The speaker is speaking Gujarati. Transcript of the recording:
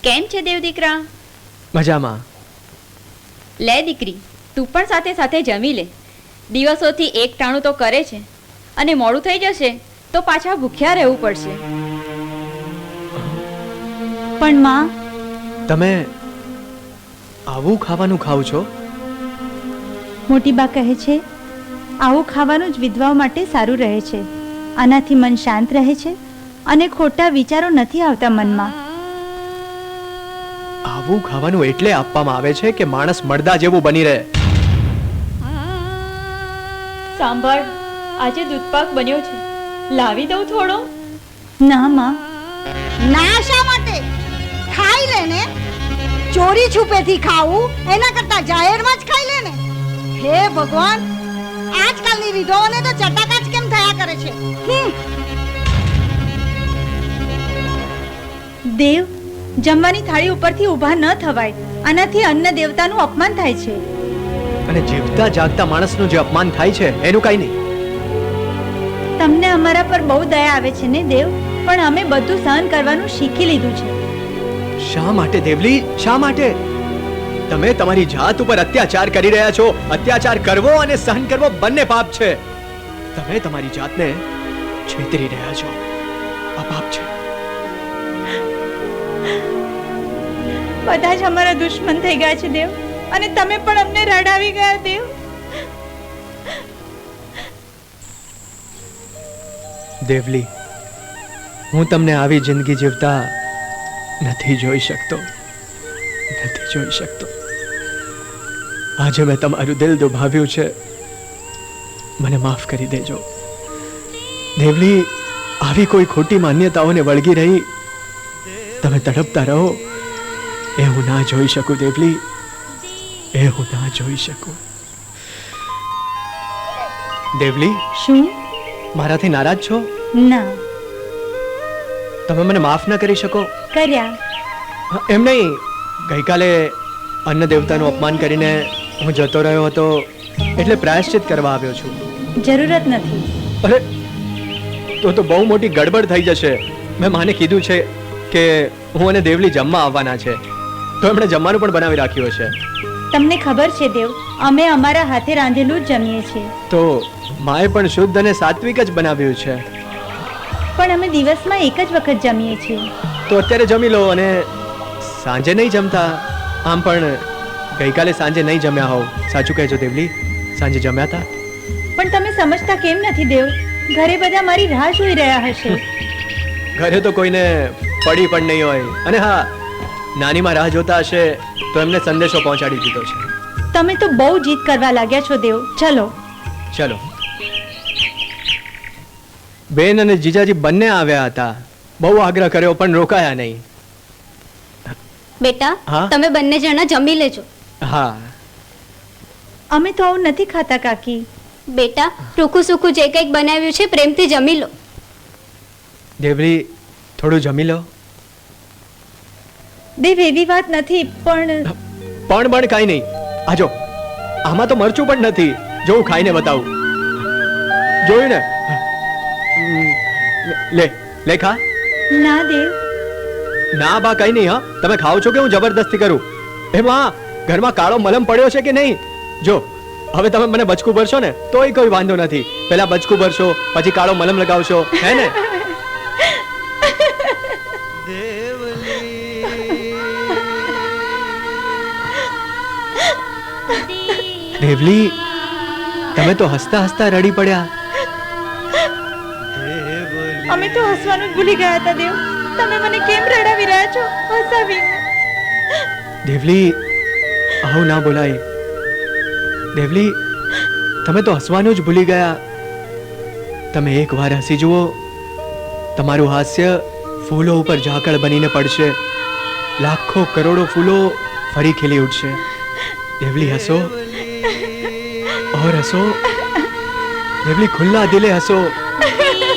કેમ છે દેવ દીકરા? મજામાં. લે દીકરી, તું પણ સાથે સાથે જમી લે. દિવસોથી એક ટાણું તો કરે છે, અને મોડું થઈ જશે તો પાછા ભૂખ્યા રહેવું પડશે. પણ માં, તમે આવું ખાવાનું ખાવ છો? મોટી બા કહે છે આવું ખાવાનું જ વિધવાઓ માટે સારું રહે છે. આનાથી મન શાંત રહે છે અને ખોટા વિચારો નથી આવતા મનમાં. આવું ખાવાનું એટલે આપવામાં આવે છે કે માણસ મરદા જેવું બની રહે. સાંભળ, આજે દૂધપાક બન્યો છે, લાવી દઉં થોડો? ના માં. ના, શા માટે? ખાઈ લે ને. ચોરી છુપેથી ખાવું એના કરતા જાહેરમાં જ ખાઈ લે ને. હે ભગવાન, આજકાલની વિધવાઓને તો ચટાકા જ કેમ થયા કરે છે. દેવ, જમવાની થાળી ઉપરથી ઊભા ન થવાય. આનાથી અન્ન દેવતાનું અપમાન થાય છે. અને જીવતા જાગતા માણસનું જે અપમાન થાય છે એનું કઈ નહીં. તમને અમારા પર બહુ દયા આવે છે ને દેવ, પણ અમે બધું સહન કરવાનું શીખી લીધું છે. શા માટે દેવલી, શા માટે? તમે તમારી જાત ઉપર અત્યાચાર કરી રહ્યા છો. અત્યાચાર કરવો અને સહન કરવો બંને પાપ છે. તમે તમારી જાતને છેતરી રહ્યા છો. આ પાપ છે. બધા જ અમારા દુશ્મન થઈ ગયા છે દેવ, અને તમે પણ અમને રડાવી ગયા દેવ. દેવલી, હું તમને આવી જિંદગી જીવતા નથી જોઈ શકતો. આજે મેં તમારું દિલ દુભાવ્યું છે, મને માફ કરી દેજો. દેવલી, આવી કોઈ ખોટી માન્યતાઓને વળગી રહી તમે તડપતા રહો એ હું ના જોઈ શકું. દેવલી, એ હું ના જોઈ શકું. દેવલી, શું? મારાથી નારાજ છો? ના. તમે મને માફ ન કરી શકો? કર્યા. એમ નહીં, ગઈકાલે અન્ન દેવતાનું અપમાન કરીને હું જતો રહ્યો હતો, એટલે પ્રાયશ્ચિત કરવા આવ્યો છું. જરૂરત નથી. અરે, તો બહુ મોટી ગડબડ થઈ જશે. મેં માને કીધું છે કે હું અને દેવલી જમવા આવવાના છે, તો એમણે જમવાનું પણ બનાવી રાખ્યું હશે. તમને ખબર છે દેવ, અમે અમારા હાથે રાંધેલું જ જમીએ છીએ. તો માએ પણ શુદ્ધ અને સાત્વિક જ બનાવ્યું છે. પણ અમે દિવસમાં એક જ વખત જમીએ છીએ. તો અત્યારે જમી લો, અને સાંજે નહીં જમતા? આમ પણ ગઈકાલે સાંજે નહીં જમ્યા હોવ. સાચું કહેજો દેવલી, સાંજે જમ્યા હતા? પણ તમે સમજતા કેમ નથી દેવ? ઘરે બધા મારી રાહ જોઈ રહ્યા હશે. ઘરે તો કોઈને પડી પણ નહીં હોય. અને હા, નાનીમાં રાહ જોતા હશે તો એમને સંદેશો પહોંચાડી દીધો છે. તમે તો બહુ જીદ કરવા લાગ્યા છો દેવ. ચલો. ચલો. બેન અને જીજાજી બંને આવ્યા હતા. બહુ આગ્રહ કર્યો પણ રોકાયા નહીં. બેટા, હા? તમે બંને જણા જમી લેજો. હા. અમે તો આવું નથી ખાતા કાકી. બેટા, રૂખું સૂખું જે કંઈક બનાવ્યું છે પ્રેમથી જમી લો. દેવલી, થોડું જમી લો. દેવ, એવી વાત નથી, પણ પણ કાંઈ નહીં. આજો, આમાં તો મરચું પણ નથી. જો હું ખાઈને બતાવું. જોયું ને? લે ખા. ના દેવ. ના બા, કઈ નહીં. હા, તમે ખાઓ છો કે હું જબરદસ્તી કરું? એમાં ઘરમાં કાળો મલમ પડ્યો છે કે નહીં? જો, હવે તમે મને બચકું ભરશો ને તોય કોઈ વાંધો નથી. પહેલા બચકું ભરશો, પછી કાળો મલમ લગાવશો, હે ને? દેવલી, તમે તો હસતા હસતા રડી પડ્યા. અમે તો હસવાનું જ ભૂલી ગયા હતા દેવ. તમે મને કેમ રડાવી રહ્યા છો હસાવીને? દેવલી, આવું ના બોલાય. દેવલી, તમે તો હસવાનું જ ભૂલી ગયા. તમે એકવાર હસી જુઓ, તમારું હાસ્ય ફૂલો ઉપર ઝાકળ બનીને પડશે. લાખો કરોડો ફૂલો ફરી ખીલી ઉઠશે. દેવલી, હસો और हंसो. देवली, खुला दिले हंसो. देवली.